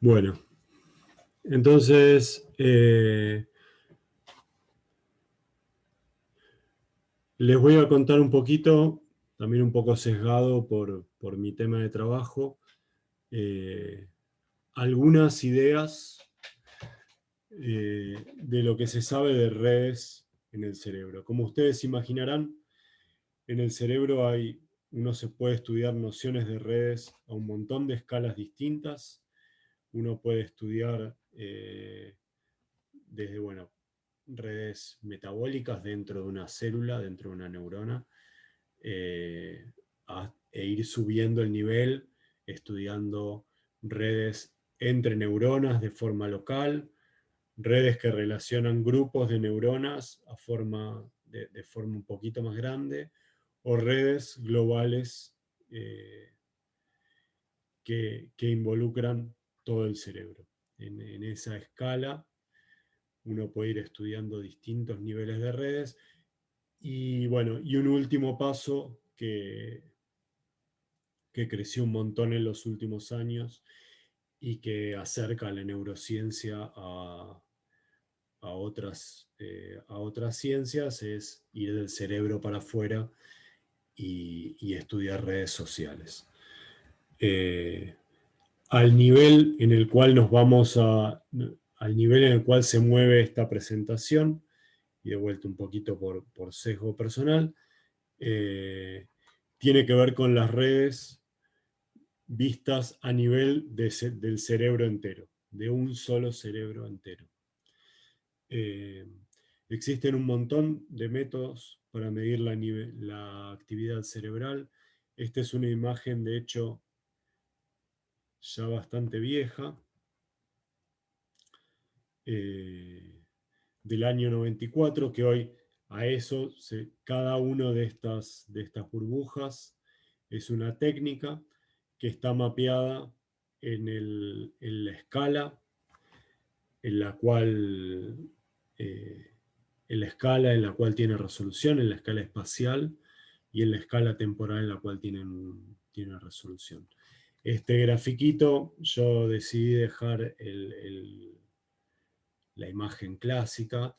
Bueno, entonces les voy a contar un poquito, también un poco sesgado por mi tema de trabajo, algunas ideas de lo que se sabe de redes en el cerebro. Como ustedes imaginarán, en el cerebro uno se puede estudiar nociones de redes a un montón de escalas distintas. Uno puede estudiar desde, bueno, redes metabólicas dentro de una célula, dentro de una neurona, e ir subiendo el nivel, estudiando redes entre neuronas de forma local, redes que relacionan grupos de neuronas de forma un poquito más grande, o redes globales que involucran todo el cerebro. En esa escala uno puede ir estudiando distintos niveles de redes. Y bueno, y un último paso que creció un montón en los últimos años y que acerca a la neurociencia a otras ciencias es ir del cerebro para afuera y estudiar redes sociales. Al nivel en el cual al nivel en el cual se mueve esta presentación, y de vuelta un poquito por sesgo personal, tiene que ver con las redes vistas a nivel del cerebro entero, de un solo cerebro entero. Existen un montón de métodos para medir la actividad cerebral. Esta es una imagen, de hecho, ya bastante vieja, del año 94, que hoy a eso, cada una de estas burbujas es una técnica que está mapeada en la escala en la cual en la cual tiene resolución, en la escala espacial y en la escala temporal en la cual tiene resolución. Este grafiquito yo decidí dejar la imagen clásica.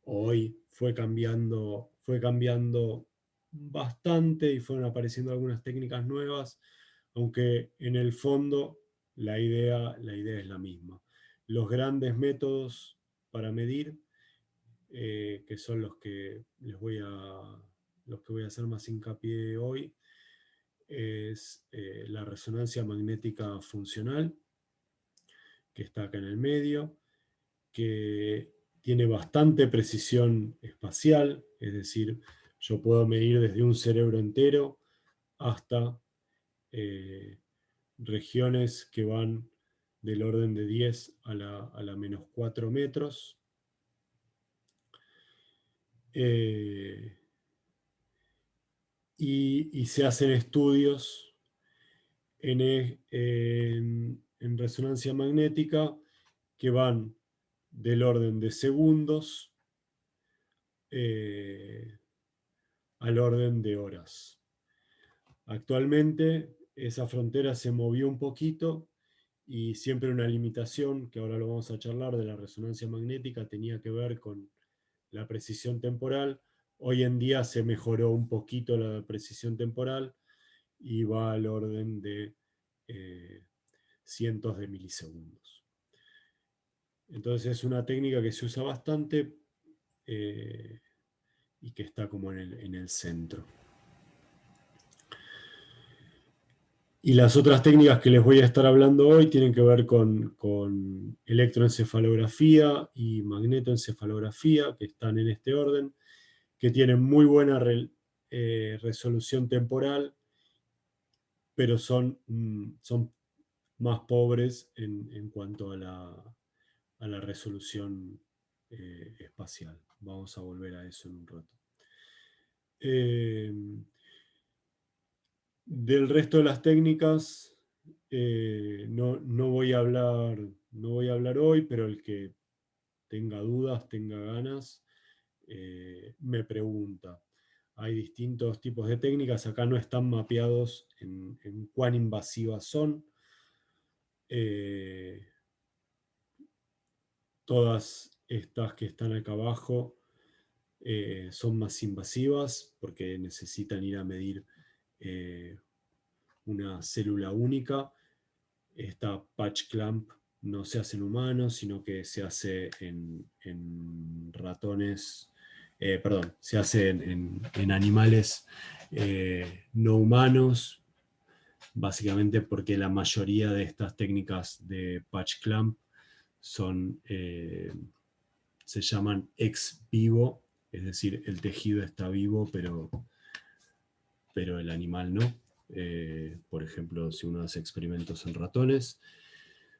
Hoy fue cambiando bastante y fueron apareciendo algunas técnicas nuevas, aunque en el fondo la idea es la misma. Los grandes métodos para medir, que son los que voy a hacer más hincapié hoy, es la resonancia magnética funcional, que está acá en el medio, que tiene bastante precisión espacial, es decir, yo puedo medir desde un cerebro entero hasta regiones que van del orden de 10 a la menos 4 metros. Y se hacen estudios en resonancia magnética que van del orden de segundos al orden de horas. Actualmente esa frontera se movió un poquito y siempre una limitación, que ahora lo vamos a charlar, de la resonancia magnética tenía que ver con la precisión temporal. Hoy en día se mejoró un poquito la precisión temporal y va al orden de cientos de milisegundos. Entonces es una técnica que se usa bastante y que está como en el centro. Y las otras técnicas que les voy a estar hablando hoy tienen que ver con electroencefalografía y magnetoencefalografía, que están en este orden, que tienen muy buena resolución temporal, pero son más pobres en cuanto a la resolución espacial. Vamos a volver a eso en un rato. Del resto de las técnicas no voy a hablar hoy, pero el que tenga dudas, tenga ganas, me pregunta. Hay distintos tipos de técnicas, acá no están mapeados en cuán invasivas son. Todas estas que están acá abajo son más invasivas porque necesitan ir a medir una célula única. Esta patch clamp no se hace en humanos, sino que se hace en ratones, perdón, se hace en animales no humanos, básicamente porque la mayoría de estas técnicas de patch clamp son, se llaman ex vivo, es decir, el tejido está vivo, pero el animal no. Por ejemplo, si uno hace experimentos en ratones.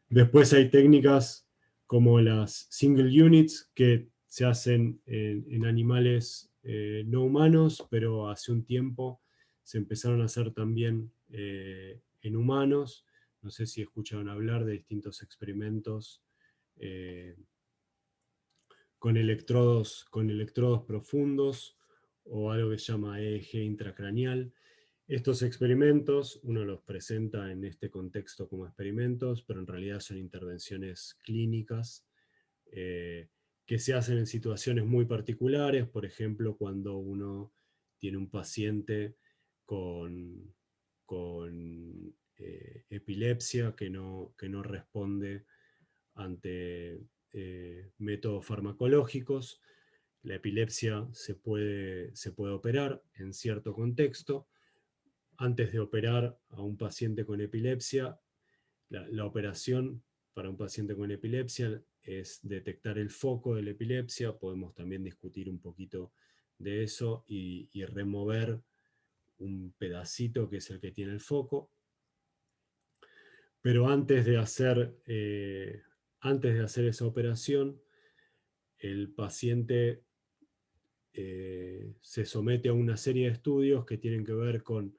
Después hay técnicas como las single units que se hacen en animales no humanos, pero hace un tiempo se empezaron a hacer también en humanos. No sé si escucharon hablar de distintos experimentos eh, con electrodos profundos o algo que se llama EEG intracraneal. Estos experimentos, uno los presenta en este contexto como experimentos, pero en realidad son intervenciones clínicas eh, que se hacen en situaciones muy particulares, por ejemplo, cuando uno tiene un paciente con epilepsia que no responde ante métodos farmacológicos. La epilepsia se puede operar en cierto contexto. Antes de operar a un paciente con epilepsia, la operación para un paciente con epilepsia es detectar el foco de la epilepsia. Podemos también discutir un poquito de eso y remover un pedacito que es el que tiene el foco. Pero antes de hacer esa operación, el paciente se somete a una serie de estudios que tienen que ver con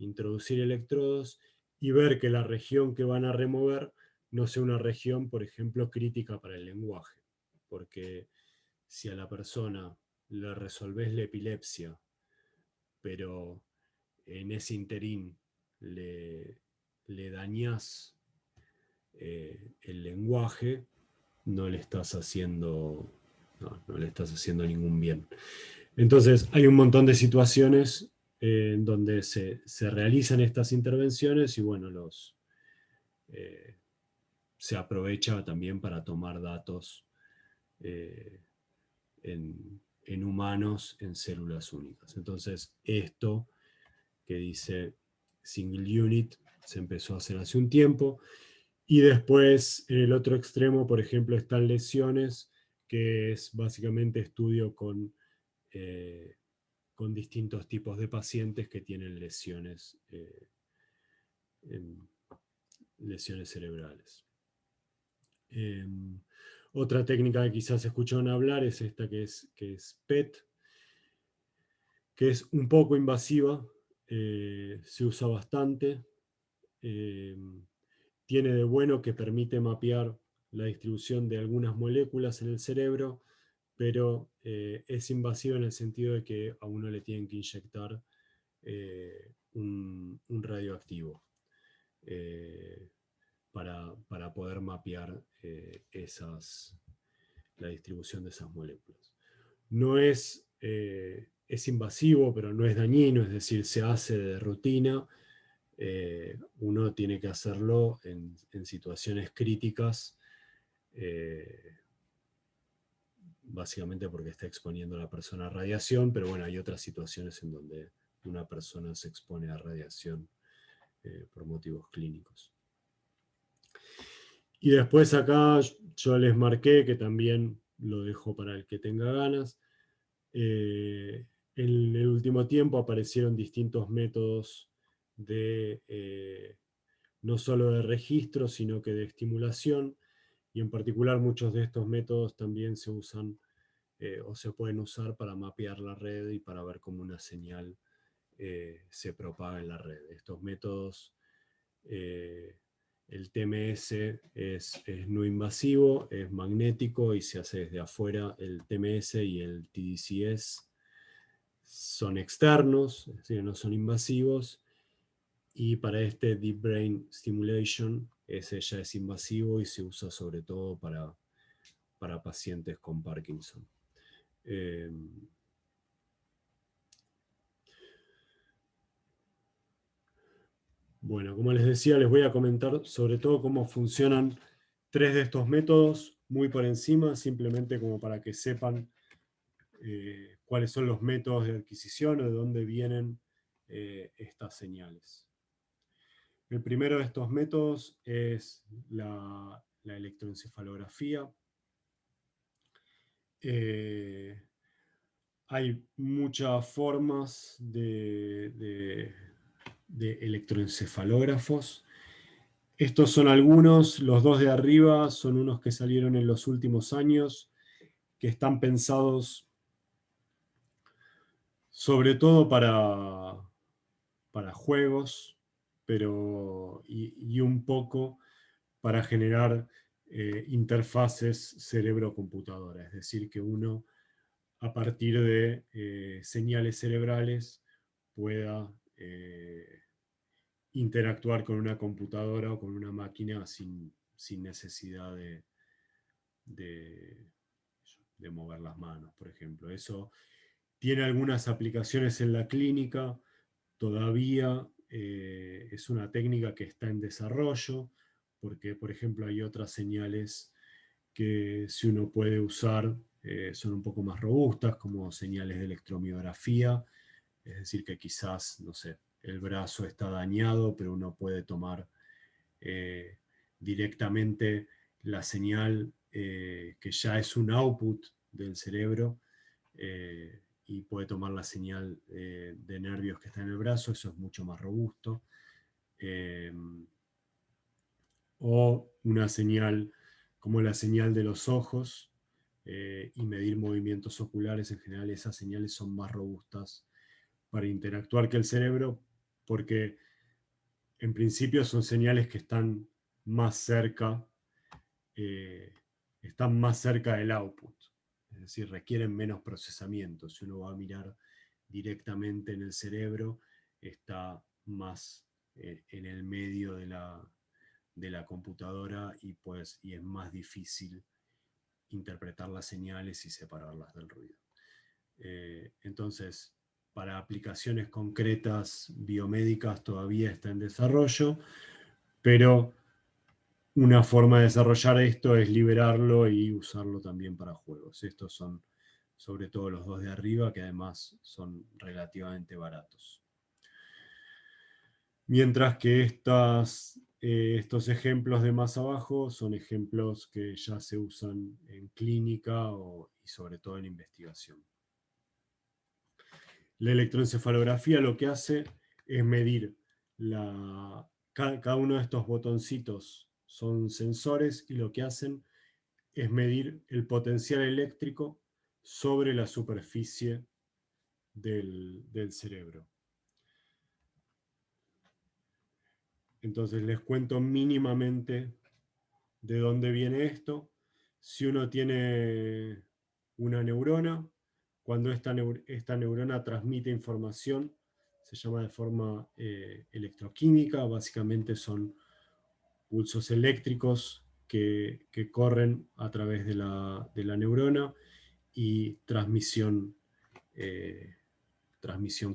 introducir electrodos y ver que la región que van a remover no sea una región, por ejemplo, crítica para el lenguaje. Porque si a la persona le resolvés la epilepsia, pero en ese interín le dañás el lenguaje, no le estás haciendo, no le estás haciendo ningún bien. Entonces, hay un montón de situaciones en donde se realizan estas intervenciones y bueno, eh, se aprovecha también para tomar datos eh, en humanos en células únicas. Entonces, esto que dice single unit se empezó a hacer hace un tiempo. Y después, en el otro extremo, por ejemplo, están lesiones, que es básicamente estudio eh, con distintos tipos de pacientes que tienen lesiones cerebrales. Eh, Otra técnica que quizás escucharon hablar es esta que es PET, que es un poco invasiva, se usa bastante. Eh, Tiene de bueno que permite mapear la distribución de algunas moléculas en el cerebro, pero es invasivo en el sentido de que a uno le tienen que inyectar un radioactivo eh, para poder mapear la distribución de esas moléculas. No es invasivo, pero no es dañino, es decir, se hace de rutina. Uno tiene que hacerlo en situaciones críticas, eh, básicamente porque está exponiendo a la persona a radiación, pero bueno, hay otras situaciones en donde una persona se expone a radiación por motivos clínicos. Y después acá yo les marqué, que también lo dejo para el que tenga ganas, en el último tiempo aparecieron distintos métodos no solo de registro, sino que de estimulación, y en particular muchos de estos métodos también se usan o se pueden usar para mapear la red y para ver cómo una señal se propaga en la red. Estos métodos, eh, el TMS es no invasivo, es magnético y se hace desde afuera. El TMS y el TDCS son externos, es decir, no son invasivos. Y para este Deep Brain Stimulation, ese ya es invasivo y se usa sobre todo para pacientes con Parkinson. Bueno, como les decía, les voy a comentar sobre todo cómo funcionan 3 de estos métodos, muy por encima, simplemente como para que sepan cuáles son los métodos de adquisición o de dónde vienen estas señales. El primero de estos métodos es la electroencefalografía. Hay muchas formas de electroencefalógrafos. Estos son algunos, los dos de arriba son unos que salieron en los últimos años, que están pensados sobre todo para juegos, pero y un poco para generar interfaces cerebro-computadora, es decir, que uno a partir de señales cerebrales pueda interactuar con una computadora o con una máquina sin necesidad de, de mover las manos, por ejemplo. Eso tiene algunas aplicaciones en la clínica, todavía es una técnica que está en desarrollo, porque, por ejemplo, hay otras señales que si uno puede usar son un poco más robustas, como señales de electromiografía, es decir, que quizás, no sé, el brazo está dañado, pero uno puede tomar eh, directamente la señal que ya es un output del cerebro y puede tomar la señal de nervios que está en el brazo, eso es mucho más robusto. O una señal como la señal de los ojos y medir movimientos oculares, en general esas señales son más robustas para interactuar que el cerebro, porque en principio son señales que eh, están más cerca del output, es decir, requieren menos procesamiento. Si uno va a mirar directamente en el cerebro, está más en el medio de la computadora y es más difícil interpretar las señales y separarlas del ruido. Entonces, para aplicaciones concretas biomédicas todavía está en desarrollo, pero una forma de desarrollar esto es liberarlo y usarlo también para juegos. Estos son sobre todo los dos de arriba, que además son relativamente baratos. Mientras que estos ejemplos de más abajo son ejemplos que ya se usan en clínica y sobre todo en investigación. La electroencefalografía lo que hace es medir cada uno de estos botoncitos son sensores y lo que hacen es medir el potencial eléctrico sobre la superficie del cerebro. Entonces les cuento mínimamente de dónde viene esto. Si uno tiene una neurona, cuando esta neurona transmite información, se llama de forma electroquímica, básicamente son pulsos eléctricos que corren a través de la neurona y transmisión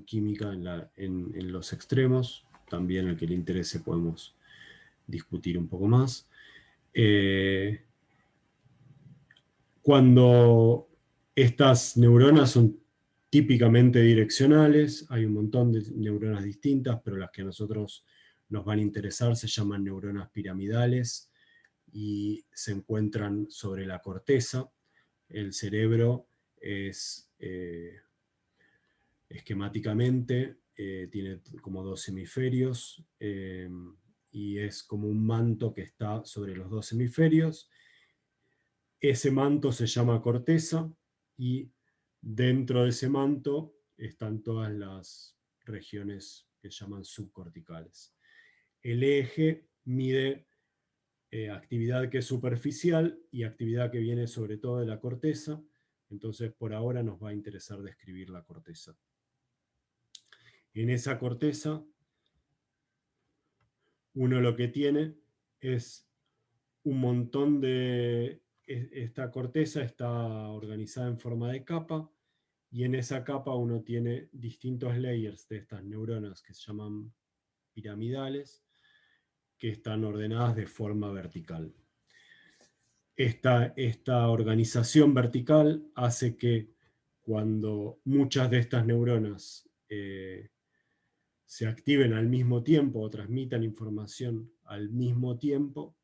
química en los extremos. También al que le interese podemos discutir un poco más. Cuando estas neuronas son típicamente direccionales, hay un montón de neuronas distintas, pero las que a nosotros nos van a interesar se llaman neuronas piramidales y se encuentran sobre la corteza. El cerebro es esquemáticamente, tiene como dos hemisferios y es como un manto que está sobre los dos hemisferios. Ese manto se llama corteza y dentro de ese manto están todas las regiones que se llaman subcorticales. El eje mide actividad que es superficial y actividad que viene sobre todo de la corteza. Entonces, por ahora nos va a interesar describir la corteza. En esa corteza, uno lo que tiene es un montón de esta corteza está organizada en forma de capa, y en esa capa uno tiene distintos layers de estas neuronas que se llaman piramidales, que están ordenadas de forma vertical. Esta organización vertical hace que cuando muchas de estas neuronas se activen al mismo tiempo o transmitan información al mismo tiempo,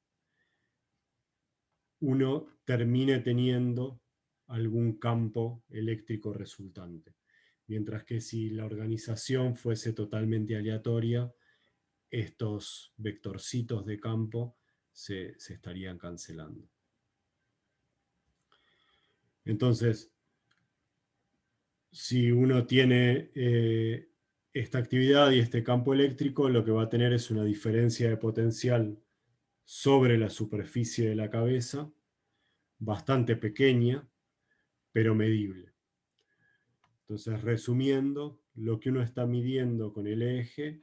uno termine teniendo algún campo eléctrico resultante. Mientras que si la organización fuese totalmente aleatoria, estos vectorcitos de campo se estarían cancelando. Entonces, si uno tiene esta actividad y este campo eléctrico, lo que va a tener es una diferencia de potencial sobre la superficie de la cabeza, bastante pequeña, pero medible. Entonces, resumiendo, lo que uno está midiendo con el EEG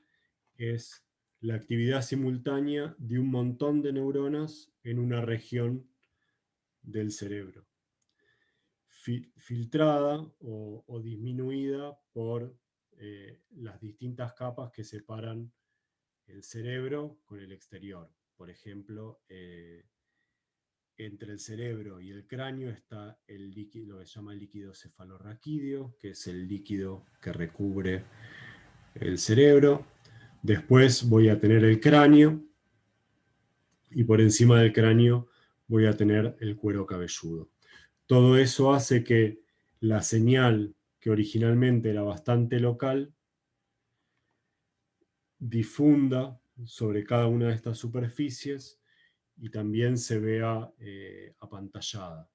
es la actividad simultánea de un montón de neuronas en una región del cerebro, filtrada o disminuida por las distintas capas que separan el cerebro con el exterior. Por ejemplo, entre el cerebro y el cráneo está el líquido, lo que se llama el líquido cefalorraquídeo, que es el líquido que recubre el cerebro. Después voy a tener el cráneo, y por encima del cráneo voy a tener el cuero cabelludo. Todo eso hace que la señal, que originalmente era bastante local, difunda sobre cada una de estas superficies y también se vea apantallada.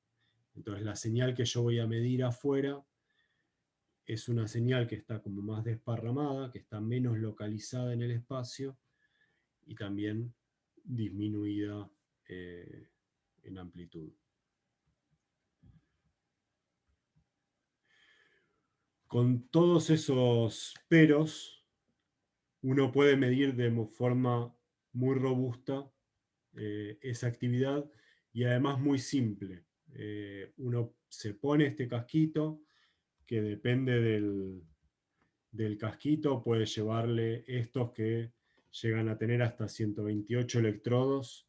Entonces la señal que yo voy a medir afuera es una señal que está como más desparramada, que está menos localizada en el espacio y también disminuida en amplitud. Con todos esos peros, uno puede medir de forma muy robusta esa actividad y además muy simple. Uno se pone este casquito que depende del casquito, puede llevarle estos que llegan a tener hasta 128 electrodos.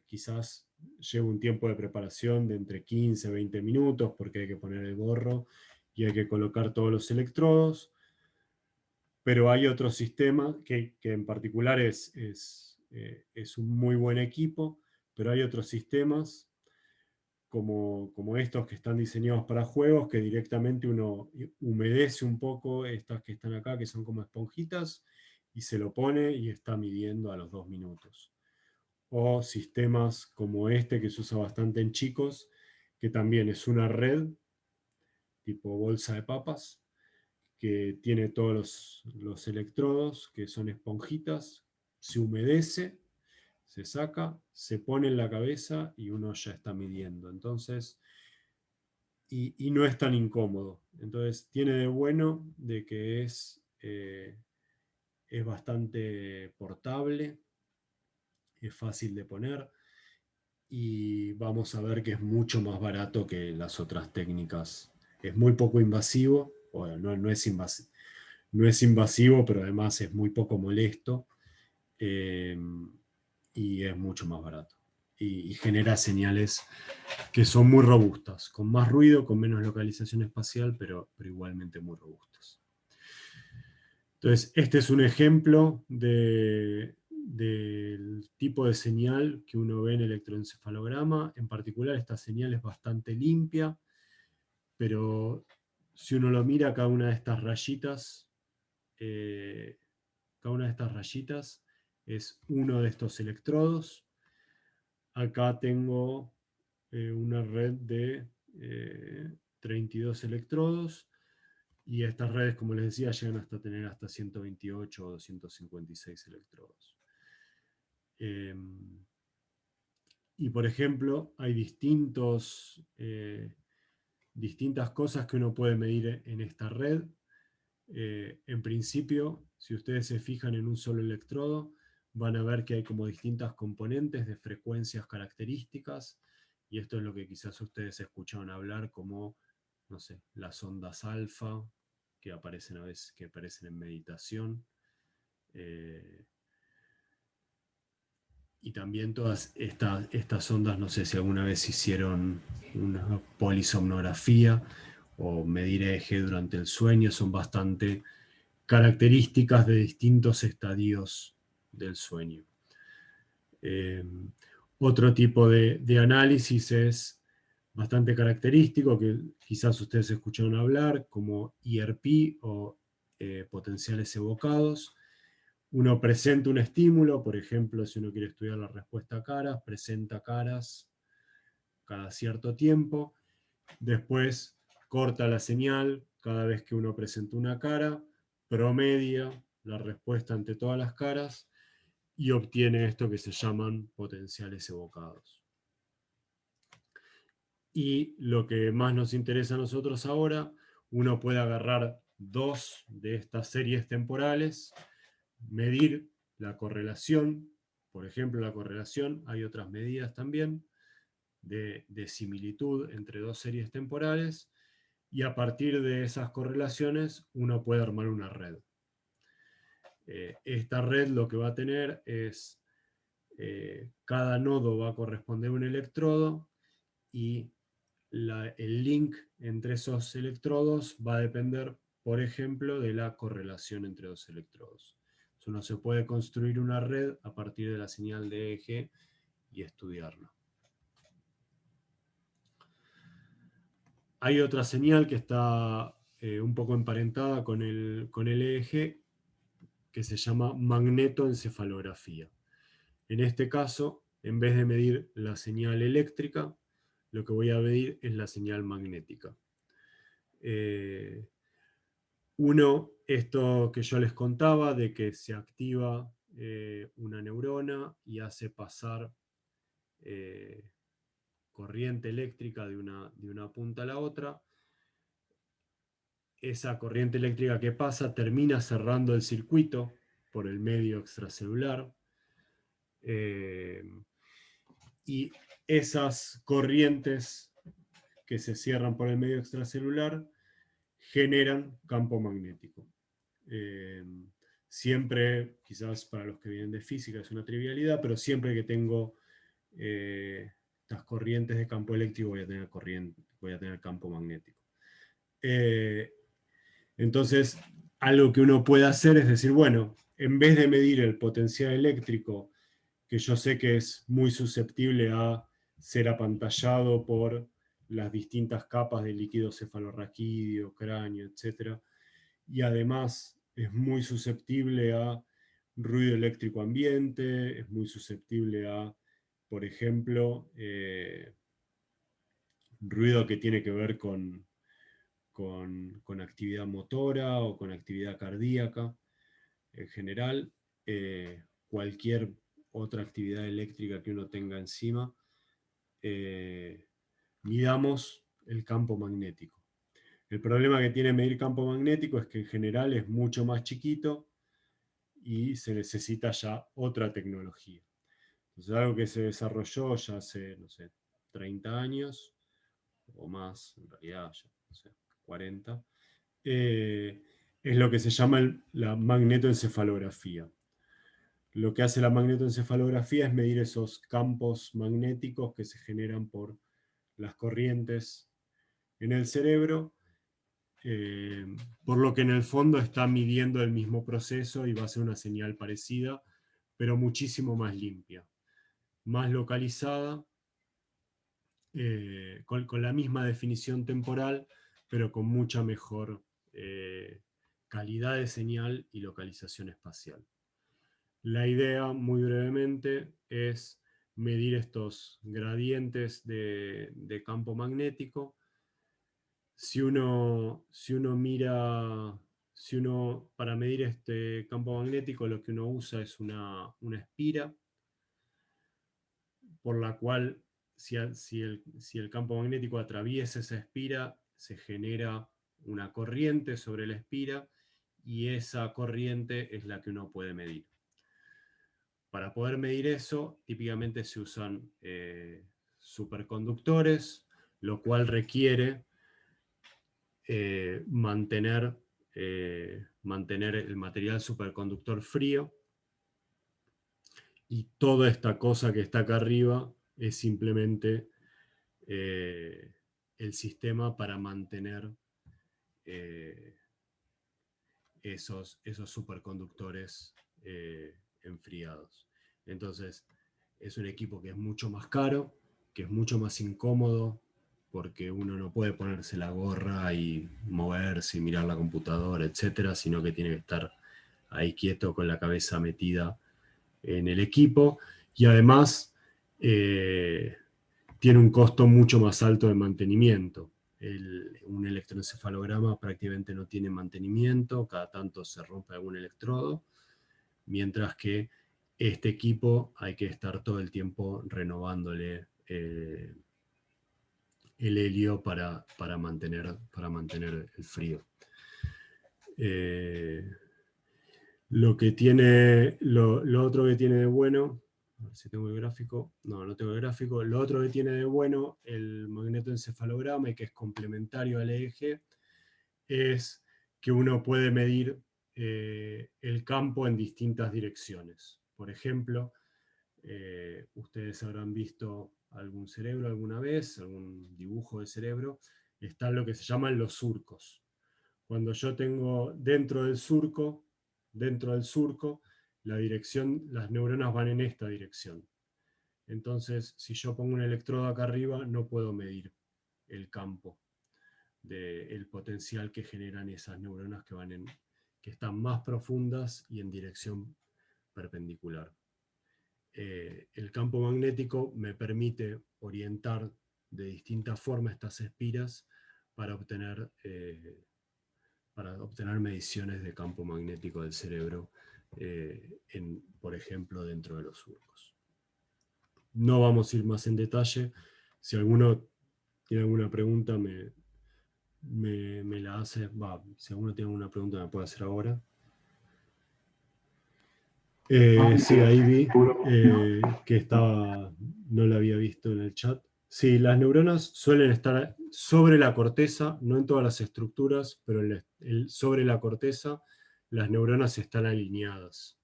Quizás lleva un tiempo de preparación de entre 15 y 20 minutos porque hay que poner el gorro y hay que colocar todos los electrodos. Pero hay otro sistema que en particular es un muy buen equipo, pero hay otros sistemas como estos que están diseñados para juegos, que directamente uno humedece un poco estas que están acá, que son como esponjitas, y se lo pone y está midiendo a los 2 minutos. O sistemas como este, que se usa bastante en chicos, que también es una red, tipo bolsa de papas, que tiene todos los electrodos, que son esponjitas, se humedece, se saca, se pone en la cabeza y uno ya está midiendo. Entonces, y no es tan incómodo. Entonces, tiene de bueno de que es bastante portable, es fácil de poner, y vamos a ver que es mucho más barato que las otras técnicas. Es muy poco invasivo, bueno, no es invasivo, no es invasivo, pero además es muy poco molesto, eh, y es mucho más barato. Y genera señales que son muy robustas, con más ruido, con menos localización espacial, pero igualmente muy robustas. Entonces, este es un ejemplo del tipo de señal que uno ve en el electroencefalograma. En particular, esta señal es bastante limpia, pero si uno lo mira, cada una de estas rayitas, cada una de estas rayitas es uno de estos electrodos. Acá tengo una red de 32 electrodos, y estas redes, como les decía, llegan hasta tener hasta 128 o 256 electrodos. Y por ejemplo, hay distintas cosas que uno puede medir en esta red. En principio, si ustedes se fijan en un solo electrodo, van a ver que hay como distintas componentes de frecuencias características y esto es lo que quizás ustedes escucharon hablar como, no sé, las ondas alfa, que aparecen a veces, que aparecen en meditación, y también todas estas ondas, no sé si alguna vez hicieron una polisomnografía o medir EEG durante el sueño, son bastante características de distintos estadios del sueño. Otro tipo de análisis es bastante característico, que quizás ustedes escucharon hablar, como ERP o potenciales evocados. Uno presenta un estímulo, por ejemplo, si uno quiere estudiar la respuesta a caras, presenta caras cada cierto tiempo, después corta la señal cada vez que uno presenta una cara, promedia la respuesta ante todas las caras y obtiene esto que se llaman potenciales evocados. Y lo que más nos interesa a nosotros ahora, uno puede agarrar dos de estas series temporales, medir la correlación, por ejemplo la correlación, hay otras medidas también de similitud entre dos series temporales, y a partir de esas correlaciones uno puede armar una red. Esta red lo que va a tener es, cada nodo va a corresponder a un electrodo, y el link entre esos electrodos va a depender, por ejemplo, de la correlación entre dos electrodos. Uno se puede construir una red a partir de la señal de EEG y estudiarla. Hay otra señal que está un poco emparentada con el EEG, que se llama magnetoencefalografía. En este caso, en vez de medir la señal eléctrica, lo que voy a medir es la señal magnética. Esto que yo les contaba, de que se activa una neurona y hace pasar corriente eléctrica de una punta a la otra. Esa corriente eléctrica que pasa termina cerrando el circuito por el medio extracelular. Y esas corrientes que se cierran por el medio extracelular generan campo magnético. Siempre, quizás para los que vienen de física es una trivialidad, pero siempre que tengo estas corrientes de campo eléctrico voy a tener campo magnético. Entonces, algo que uno puede hacer es decir, bueno, en vez de medir el potencial eléctrico, que yo sé que es muy susceptible a ser apantallado por las distintas capas de líquido cefalorraquídeo, cráneo, etc. Y además es muy susceptible a ruido eléctrico ambiente, es muy susceptible a, por ejemplo, ruido que tiene que ver con actividad motora o con actividad cardíaca. En general, cualquier otra actividad eléctrica que uno tenga encima, midamos el campo magnético. El problema que tiene medir campo magnético es que en general es mucho más chiquito y se necesita ya otra tecnología. Entonces, algo que se desarrolló ya hace, no sé, 30 años o más, en realidad ya, no sé, 40, es lo que se llama la magnetoencefalografía. Lo que hace la magnetoencefalografía es medir esos campos magnéticos que se generan por las corrientes en el cerebro, por lo que en el fondo está midiendo el mismo proceso y va a ser una señal parecida, pero muchísimo más limpia, más localizada, con la misma definición temporal, pero con mucha mejor calidad de señal y localización espacial. La idea, muy brevemente, es medir estos gradientes de campo magnético. Si uno mira, para medir este campo magnético, lo que uno usa es una espira, por la cual si el campo magnético atraviesa esa espira, se genera una corriente sobre la espira, y esa corriente es la que uno puede medir. Para poder medir eso, típicamente se usan superconductores, lo cual requiere mantener el material superconductor frío, y toda esta cosa que está acá arriba es simplemente el sistema para mantener esos superconductores enfriados. Entonces, es un equipo que es mucho más caro, que es mucho más incómodo, porque uno no puede ponerse la gorra y moverse y mirar la computadora, etcétera, sino que tiene que estar ahí quieto con la cabeza metida en el equipo, y además tiene un costo mucho más alto de mantenimiento. Un electroencefalograma prácticamente no tiene mantenimiento, cada tanto se rompe algún electrodo, mientras que este equipo hay que estar todo el tiempo renovándole el helio para mantener el frío. Lo otro que tiene de bueno, a ver si tengo el gráfico, no tengo el gráfico, lo otro que tiene de bueno el magnetoencefalograma, y que es complementario al EEG, es que uno puede medir el campo en distintas direcciones. Por ejemplo, ustedes habrán visto algún cerebro alguna vez, algún dibujo de cerebro, están lo que se llaman los surcos. Cuando yo tengo dentro del surco, la dirección, las neuronas van en esta dirección. Entonces, si yo pongo un electrodo acá arriba, no puedo medir el campo, el potencial que generan esas neuronas que están más profundas y en dirección perpendicular. El campo magnético me permite orientar de distinta forma estas espiras para obtener mediciones de campo magnético del cerebro, por ejemplo, dentro de los surcos. No vamos a ir más en detalle. Si alguno tiene alguna pregunta, me la hace. Si alguno tiene alguna pregunta, me puede hacer ahora. Sí, ahí vi que no la había visto en el chat. Sí, las neuronas suelen estar sobre la corteza, no en todas las estructuras, pero sobre la corteza las neuronas están alineadas,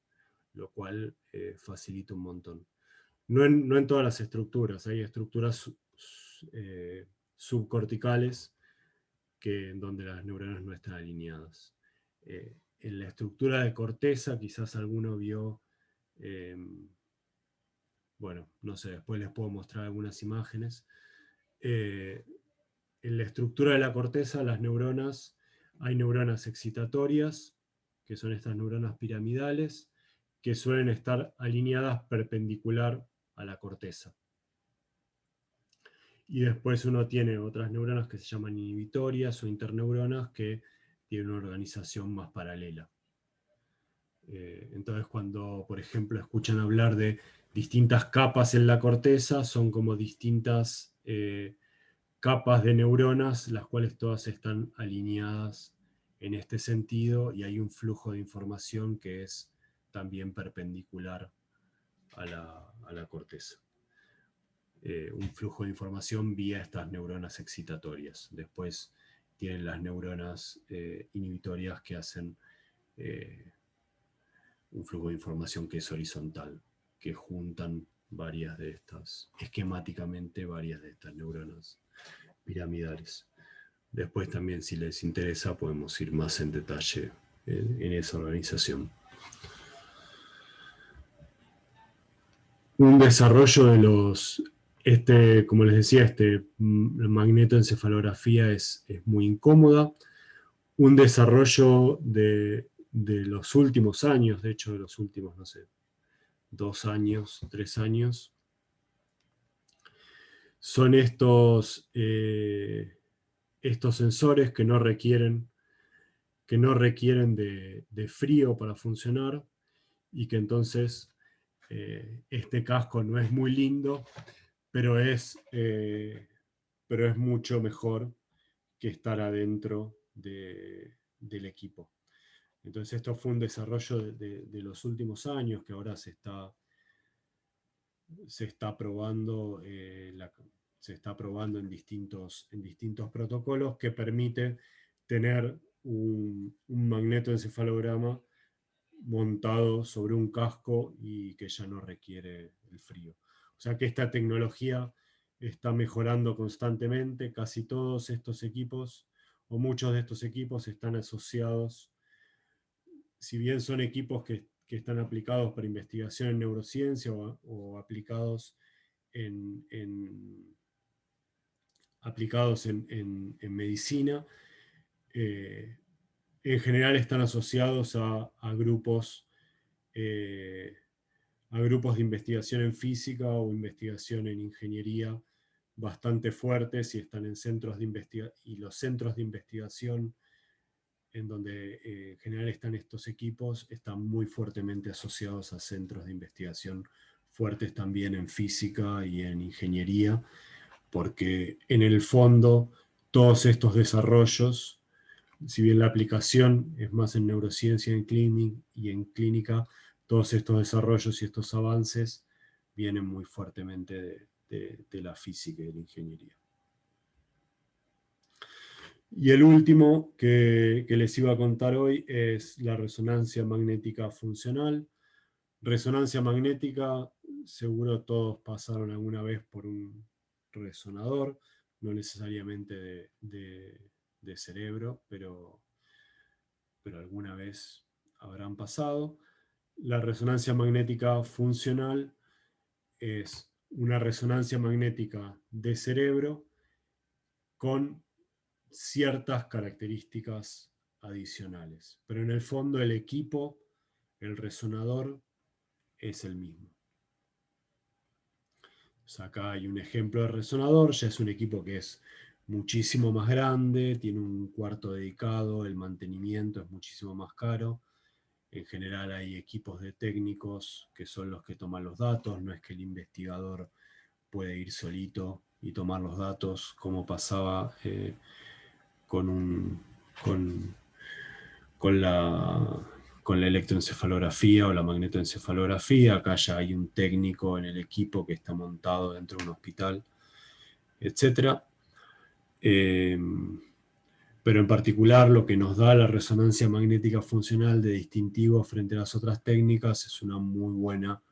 lo cual facilita un montón. No en todas las estructuras, hay estructuras subcorticales donde las neuronas no están alineadas. En la estructura de corteza, quizás alguno vio, bueno, no sé, después les puedo mostrar algunas imágenes. En la estructura de la corteza, hay neuronas excitatorias, que son estas neuronas piramidales, que suelen estar alineadas perpendicular a la corteza. Y después uno tiene otras neuronas que se llaman inhibitorias o interneuronas, que tienen una organización más paralela. Entonces, cuando, por ejemplo, escuchan hablar de distintas capas en la corteza, son como distintas capas de neuronas, las cuales todas están alineadas en este sentido, y hay un flujo de información que es también perpendicular a la corteza. Un flujo de información vía estas neuronas excitatorias. Después tienen las neuronas inhibitorias que hacen un flujo de información que es horizontal, que juntan esquemáticamente varias de estas neuronas piramidales. Después también, si les interesa, podemos ir más en detalle en esa organización. Un desarrollo de como les decía, magnetoencefalografía es muy incómoda. Un desarrollo de los últimos años, de hecho de los últimos, no sé, 2 años, 3 años, son estos sensores que no requieren de frío para funcionar, y que entonces este casco no es muy lindo, pero es mucho mejor que estar adentro del equipo. Entonces esto fue un desarrollo de los últimos años, que ahora se está se está probando, en distintos protocolos que permite tener un magnetoencefalograma montado sobre un casco y que ya no requiere el frío. O sea que esta tecnología está mejorando constantemente. Casi todos estos equipos, o muchos de estos equipos, están asociados, si bien son equipos que están aplicados para investigación en neurociencia o aplicados en medicina, eh, en general están asociados eh, a grupos de investigación en física o investigación en ingeniería bastante fuertes, y están en centros de investigación, y los centros de investigación en donde en general están estos equipos están muy fuertemente asociados a centros de investigación fuertes también en física y en ingeniería, porque en el fondo todos estos desarrollos, si bien la aplicación es más en neurociencia y en clínica, todos estos desarrollos y estos avances vienen muy fuertemente de la física y de la ingeniería. Y el último que les iba a contar hoy es la resonancia magnética funcional. Resonancia magnética, seguro todos pasaron alguna vez por un resonador, no necesariamente de cerebro, pero alguna vez habrán pasado. La resonancia magnética funcional es una resonancia magnética de cerebro con ciertas características adicionales. Pero en el fondo el equipo, el resonador, es el mismo. O sea, acá hay un ejemplo de resonador, ya es un equipo que es muchísimo más grande, tiene un cuarto dedicado, el mantenimiento es muchísimo más caro. En general hay equipos de técnicos que son los que toman los datos, no es que el investigador puede ir solito y tomar los datos como pasaba con, un, con, con, la, con la electroencefalografía o la magnetoencefalografía. Acá ya hay un técnico en el equipo que está montado dentro de un hospital, etc. Pero en particular lo que nos da la resonancia magnética funcional de distintivo frente a las otras técnicas es una muy buena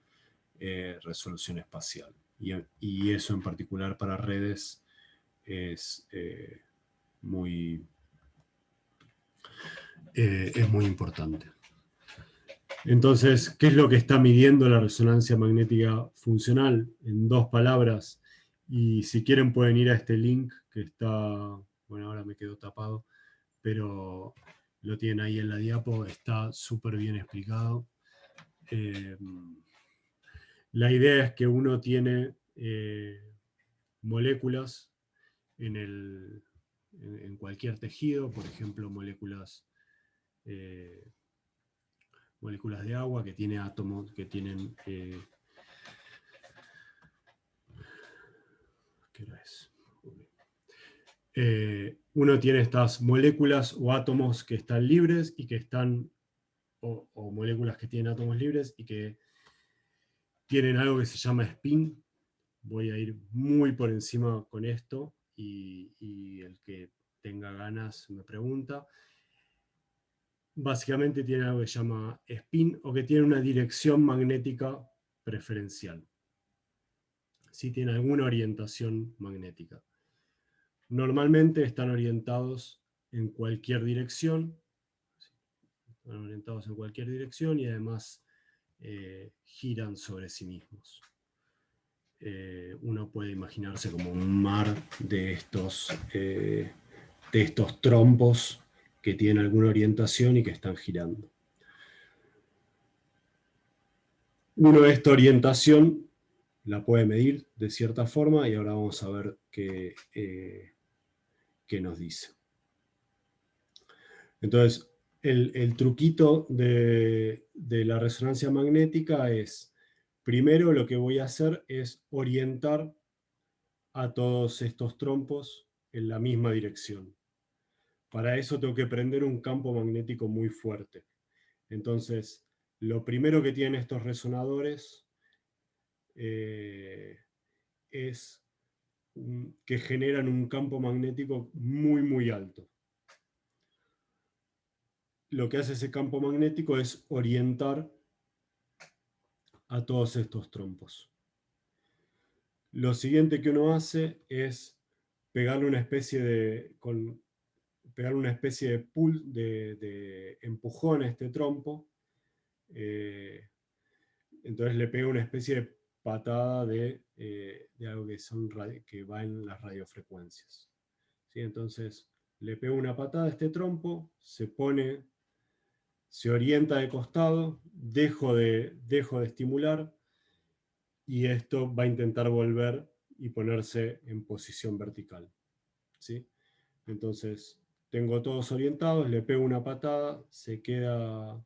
resolución espacial. Y eso en particular para redes es muy importante. Entonces, ¿qué es lo que está midiendo la resonancia magnética funcional? En dos palabras, y si quieren pueden ir a este link que está, bueno, ahora me quedó tapado, pero lo tienen ahí en la diapo, está súper bien explicado. La idea es que uno tiene moléculas en cualquier tejido, por ejemplo, moléculas de agua que tiene átomos, que tienen... ¿qué hora es? Uno tiene estas moléculas o átomos que están libres y que están, o moléculas que tienen átomos libres y que tienen algo que se llama spin. Voy a ir muy por encima con esto y el que tenga ganas me pregunta. Básicamente tiene algo que se llama spin o que tiene una dirección magnética preferencial. Sí, tiene alguna orientación magnética. Normalmente están orientados en cualquier dirección, y además giran sobre sí mismos. Uno puede imaginarse como un mar de estos trompos que tienen alguna orientación y que están girando. Uno esta orientación la puede medir de cierta forma y ahora vamos a ver qué nos dice. Entonces, el truquito de la resonancia magnética es, primero lo que voy a hacer es orientar a todos estos trompos en la misma dirección. Para eso tengo que prender un campo magnético muy fuerte. Entonces, lo primero que tienen estos resonadores es que generan un campo magnético muy, muy alto. Lo que hace ese campo magnético es orientar a todos estos trompos. Lo siguiente que uno hace es pegarle una especie de, pegarle una especie de empujón a este trompo. Entonces le pega una especie de patada de algo que va en las radiofrecuencias. ¿Sí? Entonces le pego una patada a este trompo, se orienta de costado, dejo de estimular, y esto va a intentar volver y ponerse en posición vertical. ¿Sí? Entonces tengo todos orientados, le pego una patada, se queda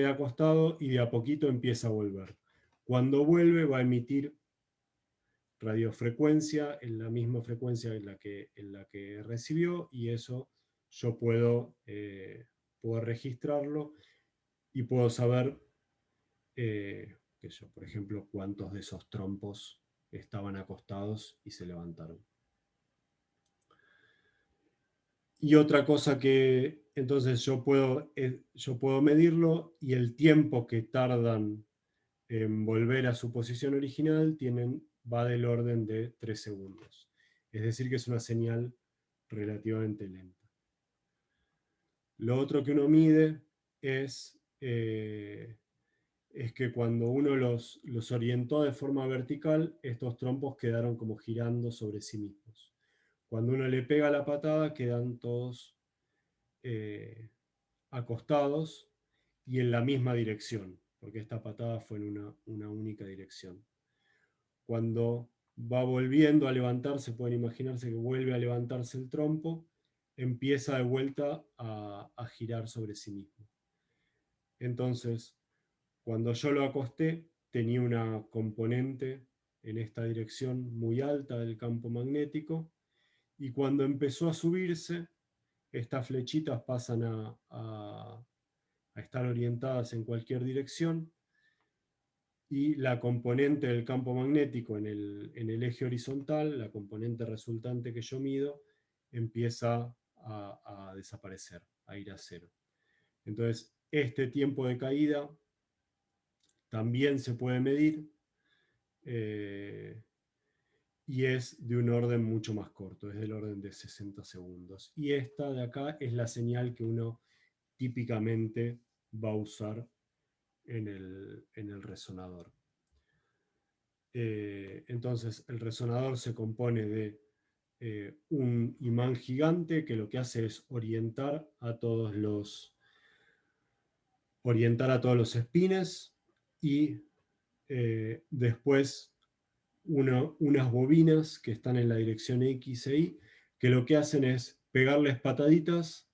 acostado y de a poquito empieza a volver. Cuando vuelve va a emitir radiofrecuencia en la misma frecuencia en la que recibió, y eso yo puedo registrarlo y puedo saber, por ejemplo, cuántos de esos trompos estaban acostados y se levantaron. Y otra cosa que entonces yo puedo medirlo, y el tiempo que tardan en volver a su posición original va del orden de 3 segundos. Es decir, que es una señal relativamente lenta. Lo otro que uno mide es que cuando uno los orientó de forma vertical, estos trompos quedaron como girando sobre sí mismos. Cuando uno le pega la patada, quedan todos acostados y en la misma dirección, porque esta patada fue en una única dirección. Cuando va volviendo a levantarse, pueden imaginarse que vuelve a levantarse el trompo, empieza de vuelta a girar sobre sí mismo. Entonces, cuando yo lo acosté, tenía una componente en esta dirección muy alta del campo magnético, y cuando empezó a subirse, estas flechitas pasan a estar orientadas en cualquier dirección, y la componente del campo magnético en el eje horizontal, la componente resultante que yo mido, empieza a desaparecer, a ir a cero. Entonces, este tiempo de caída también se puede medir, y es de un orden mucho más corto, es del orden de 60 segundos. Y esta de acá es la señal que uno típicamente va a usar en el resonador. Entonces, el resonador se compone de un imán gigante que lo que hace es orientar a todos los espines, y después unas bobinas que están en la dirección X e Y, que lo que hacen es pegarles pataditas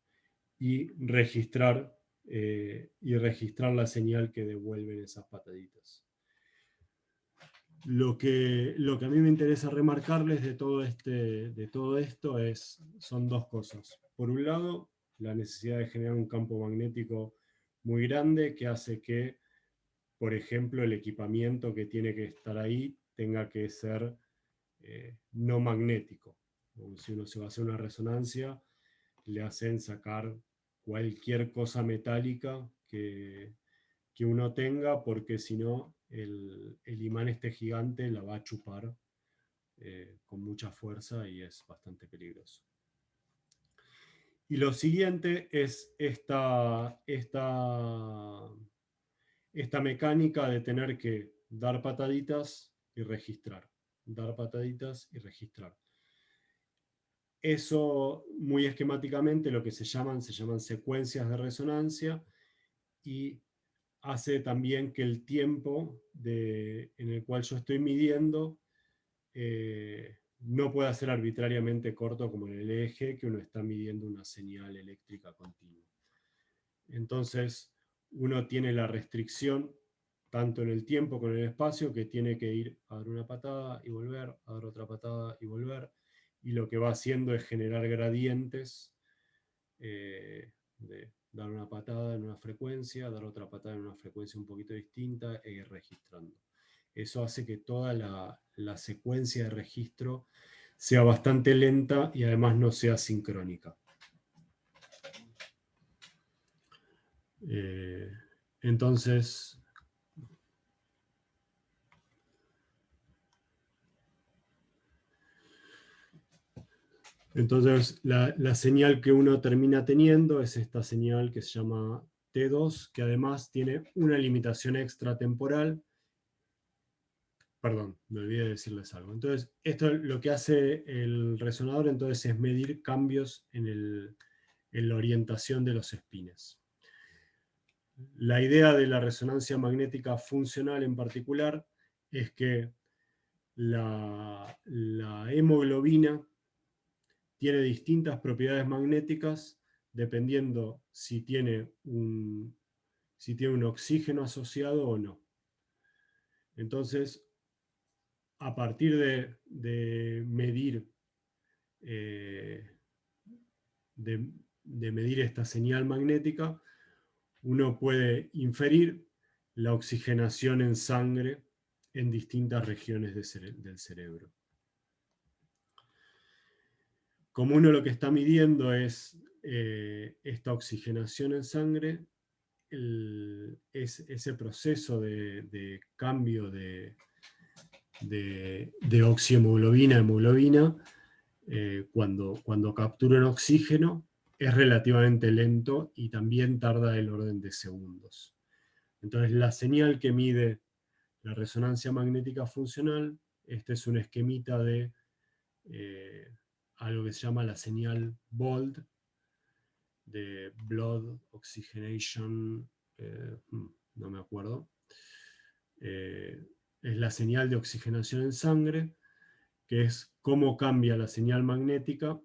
y registrar la señal que devuelven esas pataditas. Lo que a mí me interesa remarcarles de todo esto son dos cosas. Por un lado, la necesidad de generar un campo magnético muy grande que hace que, por ejemplo, el equipamiento que tiene que estar ahí tenga que ser no magnético. Si uno se va a hacer una resonancia, le hacen sacar cualquier cosa metálica que uno tenga, porque si no, el imán este gigante la va a chupar con mucha fuerza, y es bastante peligroso. Y lo siguiente es esta mecánica de tener que dar pataditas y registrar, dar pataditas y registrar. Eso, muy esquemáticamente, lo que se llaman secuencias de resonancia, y hace también que el tiempo en el cual yo estoy midiendo no pueda ser arbitrariamente corto como en el eje, que uno está midiendo una señal eléctrica continua. Entonces, uno tiene la restricción, tanto en el tiempo como en el espacio, que tiene que ir a dar una patada y volver, a dar otra patada y volver, y lo que va haciendo es generar gradientes de dar una patada en una frecuencia, dar otra patada en una frecuencia un poquito distinta, e ir registrando. Eso hace que toda la secuencia de registro sea bastante lenta y además no sea sincrónica. Entonces, la señal que uno termina teniendo es esta señal que se llama T2, que además tiene una limitación extratemporal. Perdón, me olvidé de decirles algo. Entonces, esto lo que hace el resonador entonces es medir cambios en la orientación de los espines. La idea de la resonancia magnética funcional en particular es que la hemoglobina tiene distintas propiedades magnéticas dependiendo si tiene un oxígeno asociado o no. Entonces, a partir de medir de medir esta señal magnética, uno puede inferir la oxigenación en sangre en distintas regiones del cerebro. Como uno lo que está midiendo es esta oxigenación en sangre, es ese proceso de cambio de oxihemoglobina a hemoglobina, cuando capturan oxígeno, es relativamente lento y también tarda el orden de segundos. Entonces, la señal que mide la resonancia magnética funcional, este es un esquemita de algo que se llama la señal BOLD, de Blood Oxygenation, no me acuerdo. Es la señal de oxigenación en sangre, que es cómo cambia la señal magnética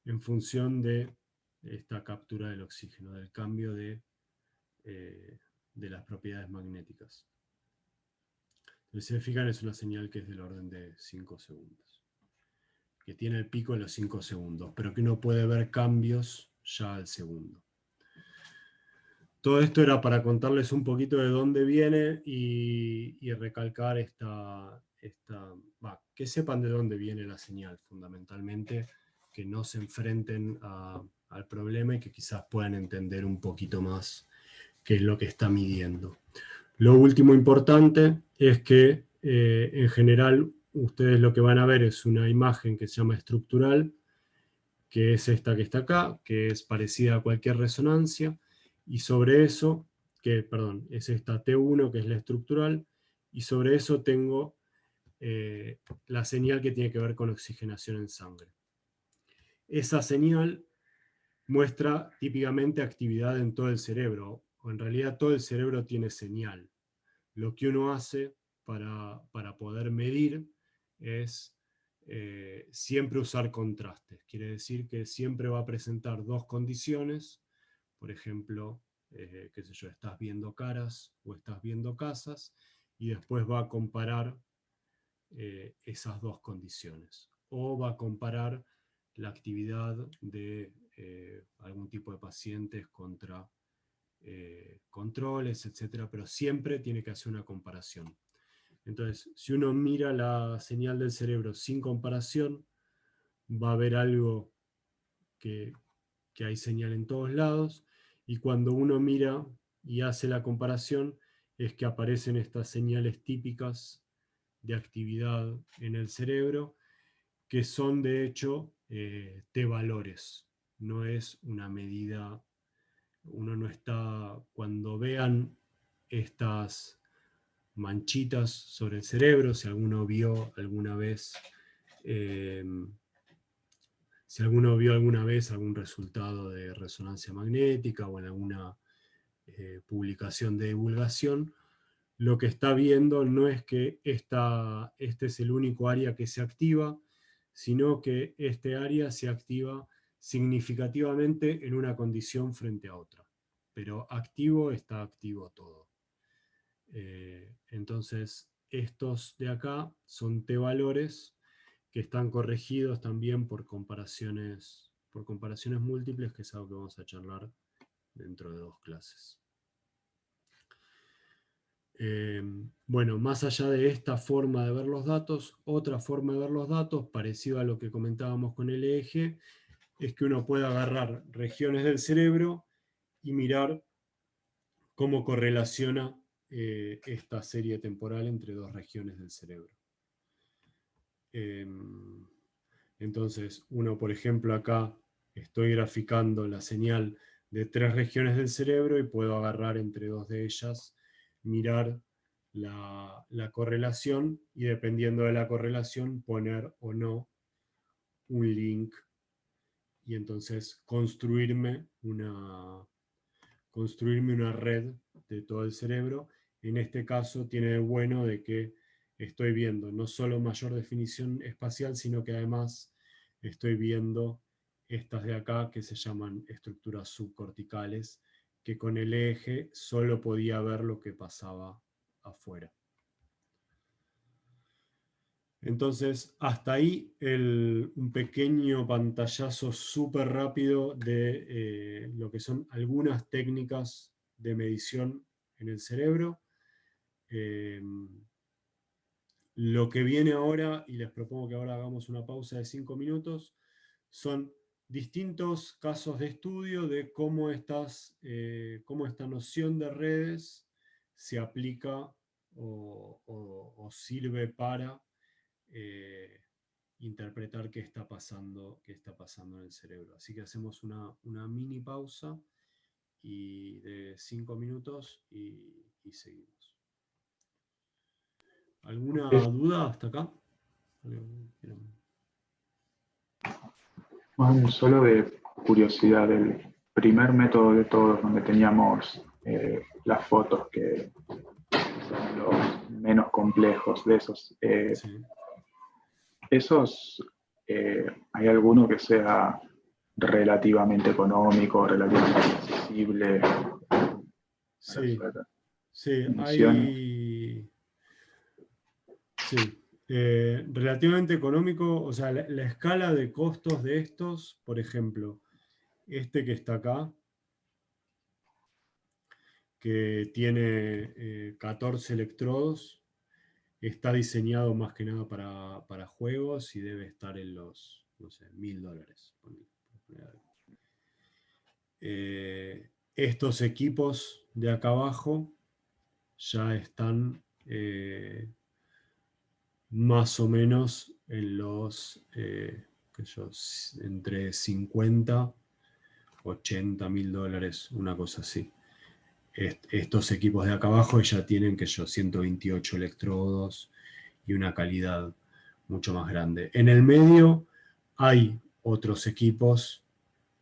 en función de esta captura del oxígeno, del cambio de las propiedades magnéticas. Entonces, si se fijan, es una señal que es del orden de 5 segundos, que tiene el pico en los 5 segundos, pero que uno puede ver cambios ya al segundo. Todo esto era para contarles un poquito de dónde viene y recalcar que sepan de dónde viene la señal, fundamentalmente, que no se enfrenten al problema y que quizás puedan entender un poquito más qué es lo que está midiendo. Lo último importante es que en general ustedes lo que van a ver es una imagen que se llama estructural, que es esta que está acá, que es parecida a cualquier resonancia, y sobre eso, es esta T1, que es la estructural, y sobre eso tengo la señal que tiene que ver con oxigenación en sangre. Esa señal muestra típicamente actividad en todo el cerebro, o en realidad todo el cerebro tiene señal. Lo que uno hace para poder medir es siempre usar contrastes. Quiere decir que siempre va a presentar dos condiciones. Por ejemplo, qué sé yo, estás viendo caras o estás viendo casas, y después va a comparar esas dos condiciones. O va a comparar la actividad de algún tipo de pacientes contra controles, etc. Pero siempre tiene que hacer una comparación. Entonces, si uno mira la señal del cerebro sin comparación, va a ver algo que hay señal en todos lados, y cuando uno mira y hace la comparación, es que aparecen estas señales típicas de actividad en el cerebro, que son de hecho T-valores. No es una medida, uno no está, cuando vean estas manchitas sobre el cerebro, si alguno vio alguna vez algún resultado de resonancia magnética o en alguna publicación de divulgación, lo que está viendo no es que este es el único área que se activa, sino que este área se activa significativamente en una condición frente a otra. Pero está activo todo. Entonces, estos de acá son T-valores que están corregidos también por comparaciones múltiples, que es algo que vamos a charlar dentro de 2 clases. Bueno, más allá de esta forma de ver los datos, otra forma de ver los datos, parecido a lo que comentábamos con el eje, es que uno puede agarrar regiones del cerebro y mirar cómo correlaciona esta serie temporal entre dos regiones del cerebro. Entonces, uno, por ejemplo, acá estoy graficando la señal de 3 regiones del cerebro y puedo agarrar entre 2 de ellas, mirar la correlación y dependiendo de la correlación poner o no un link y entonces construirme una red de todo el cerebro. En este caso tiene de bueno de que estoy viendo no solo mayor definición espacial, sino que además estoy viendo estas de acá que se llaman estructuras subcorticales, que con el eje solo podía ver lo que pasaba afuera. Entonces, hasta ahí un pequeño pantallazo súper rápido de lo que son algunas técnicas de medición en el cerebro. Lo que viene ahora, y les propongo que ahora hagamos una pausa de 5 minutos, son distintos casos de estudio de cómo esta noción de redes se aplica o sirve para interpretar qué está pasando en el cerebro. Así que hacemos una mini pausa de 5 minutos y seguimos. ¿Alguna duda hasta acá? Bueno, solo de curiosidad, el primer método de todos donde teníamos las fotos que son los menos complejos de esos, Sí. ¿hay alguno que sea relativamente económico, relativamente accesible? Sí, sí, Funciones. sí. Relativamente económico, o sea, la escala de costos de estos, por ejemplo, este que está acá, que tiene 14 electrodos, está diseñado más que nada para juegos y debe estar en los, no sé, $1000. Estos equipos de acá abajo ya están más o menos en los entre 50, $80.000, una cosa así. Estos equipos de acá abajo ya tienen 128 electrodos y una calidad mucho más grande. En el medio hay otros equipos,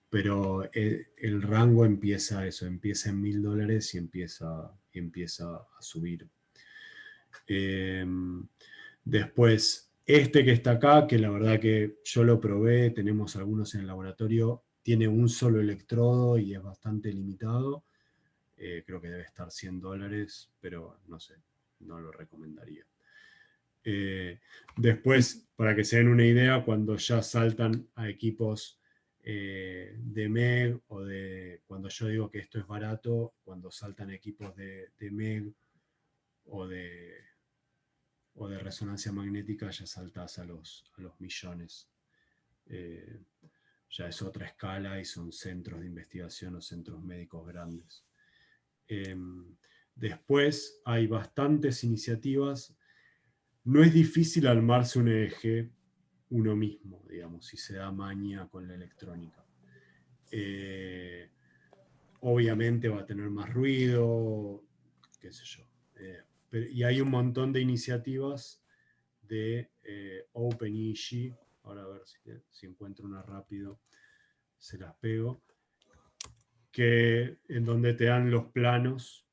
pero el rango empieza en $1000 y empieza a subir. Después, este que está acá, que la verdad que yo lo probé, tenemos algunos en el laboratorio, tiene un solo electrodo y es bastante limitado. Creo que debe estar $100, pero no sé, no lo recomendaría. Después, para que se den una idea, cuando ya saltan a equipos de MEG cuando yo digo que esto es barato, cuando saltan equipos de MEG o de resonancia magnética, ya saltas a los millones. Ya es otra escala y son centros de investigación o centros médicos grandes. Después hay bastantes iniciativas. No es difícil armarse un EEG uno mismo, digamos, si se da maña con la electrónica. Obviamente va a tener más ruido, qué sé yo. Y hay un montón de iniciativas de OpenEEG. Ahora a ver si encuentro una rápido, se las pego. En donde te dan los planos.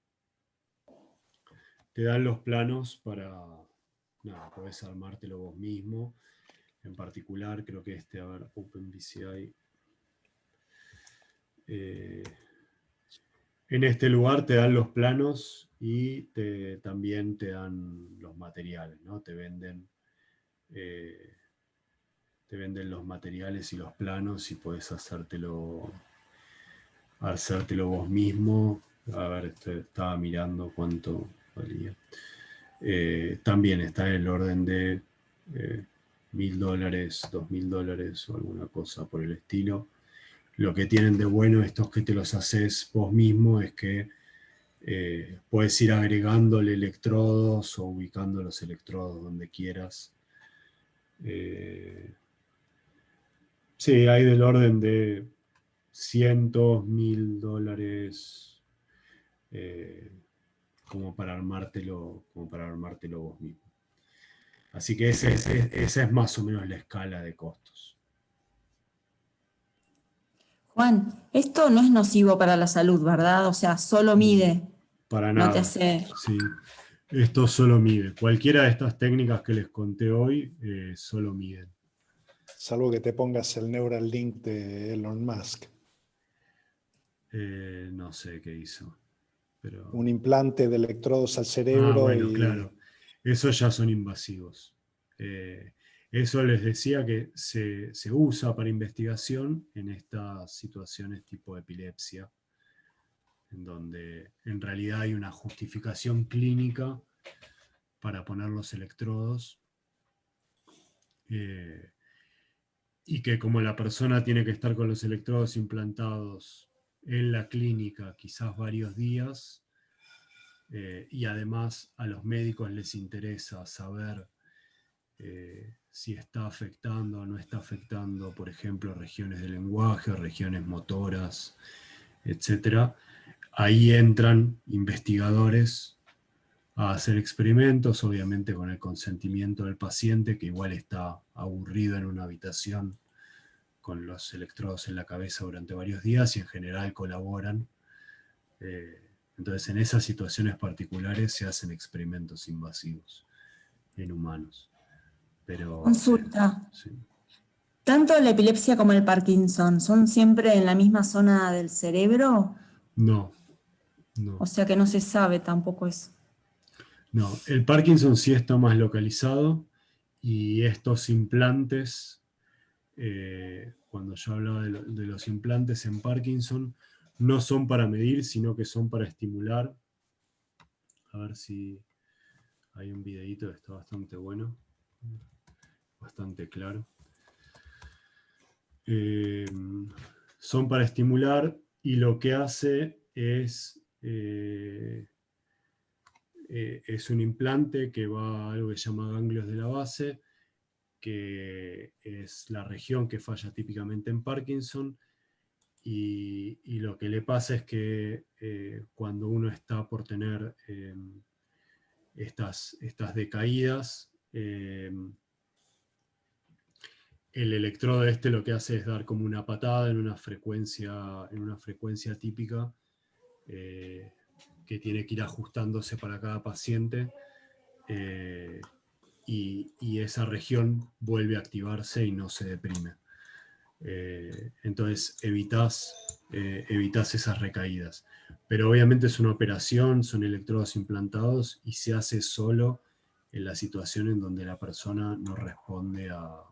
Te dan los planos para. Nada, podés armártelo vos mismo. En particular, creo que a ver, OpenBCI. En este lugar te dan los planos y también te dan los materiales, ¿no? Te venden los materiales y los planos y podés hacértelo vos mismo. A ver, estaba mirando cuánto valía. También está en el orden de $1.000, $2.000 o alguna cosa por el estilo. Lo que tienen de bueno estos que te los haces vos mismo es que puedes ir agregándole electrodos o ubicando los electrodos donde quieras. Sí, hay del orden de cientos, $1.000 como para armártelo vos mismo. Así que esa es más o menos la escala de costos. Juan, esto no es nocivo para la salud, ¿verdad? O sea, solo mide. Para No te nada. hace... Sí. Esto solo mide. Cualquiera de estas técnicas que les conté hoy solo miden. Salvo que te pongas el Neuralink de Elon Musk. No sé qué hizo. Pero... Un implante de electrodos al cerebro. Bueno, claro. Esos ya son invasivos. Eso les decía que se usa para investigación en estas situaciones tipo epilepsia, en donde en realidad hay una justificación clínica para poner los electrodos, y que como la persona tiene que estar con los electrodos implantados en la clínica quizás varios días, y además a los médicos les interesa saber si está afectando o no está afectando, por ejemplo, regiones del lenguaje, regiones motoras, etc. Ahí entran investigadores a hacer experimentos, obviamente con el consentimiento del paciente, que igual está aburrido en una habitación con los electrodos en la cabeza durante varios días y en general colaboran. Entonces en esas situaciones particulares se hacen experimentos invasivos en humanos. Pero, Consulta. sí. ¿Tanto la epilepsia como el Parkinson son siempre en la misma zona del cerebro? No. O sea que no se sabe tampoco eso. No, el Parkinson sí está más localizado y estos implantes, cuando yo hablaba de los implantes en Parkinson, no son para medir, sino que son para estimular. A ver si hay un videíto que está bastante bueno, bastante claro. Son para estimular y lo que hace es un implante que va a algo que se llama ganglios de la base, que es la región que falla típicamente en Parkinson, y lo que le pasa es que cuando uno está por tener estas decaídas, el electrodo lo que hace es dar como una patada en una frecuencia típica, que tiene que ir ajustándose para cada paciente, y esa región vuelve a activarse y no se deprime. Entonces evitas esas recaídas. Pero obviamente es una operación, son electrodos implantados y se hace solo en la situación en donde la persona no responde a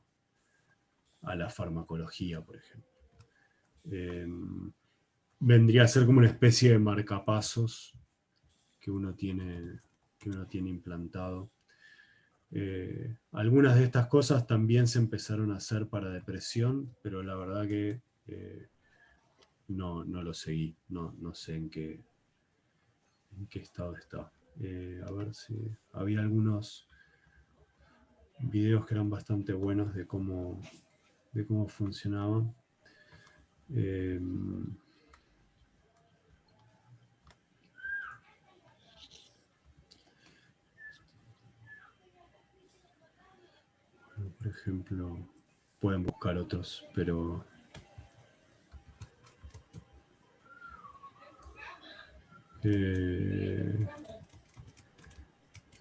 la farmacología, por ejemplo. Vendría a ser como una especie de marcapasos que uno tiene implantado. Algunas de estas cosas también se empezaron a hacer para depresión, pero la verdad que no lo seguí, no sé en qué estado está. A ver si había algunos videos que eran bastante buenos de cómo funcionaban. Por ejemplo, pueden buscar otros, pero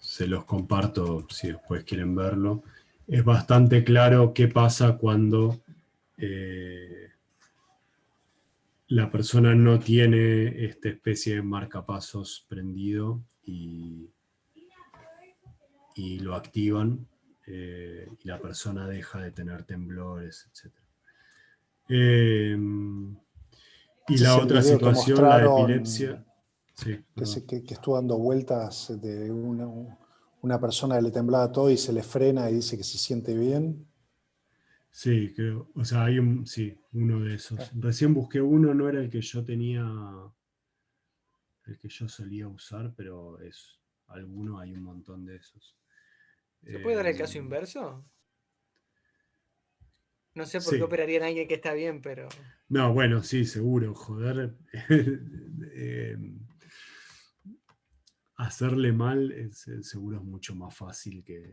se los comparto si después quieren verlo. Es bastante claro qué pasa cuando la persona no tiene esta especie de marcapasos prendido y lo activan, y la persona deja de tener temblores, etc. Y la otra situación, la de epilepsia. Sí, que estuvo dando vueltas de una persona que le temblaba todo y se le frena y dice que se siente bien. sí, creo. O sea, hay sí, uno de esos. Recién busqué uno, no era el que yo tenía, el que yo solía usar, pero es alguno, hay un montón de esos. ¿Se puede dar el caso inverso? No sé por qué Sí. operarían a alguien que está bien, pero... No, bueno, sí, seguro, joder. Hacerle mal seguro es mucho más fácil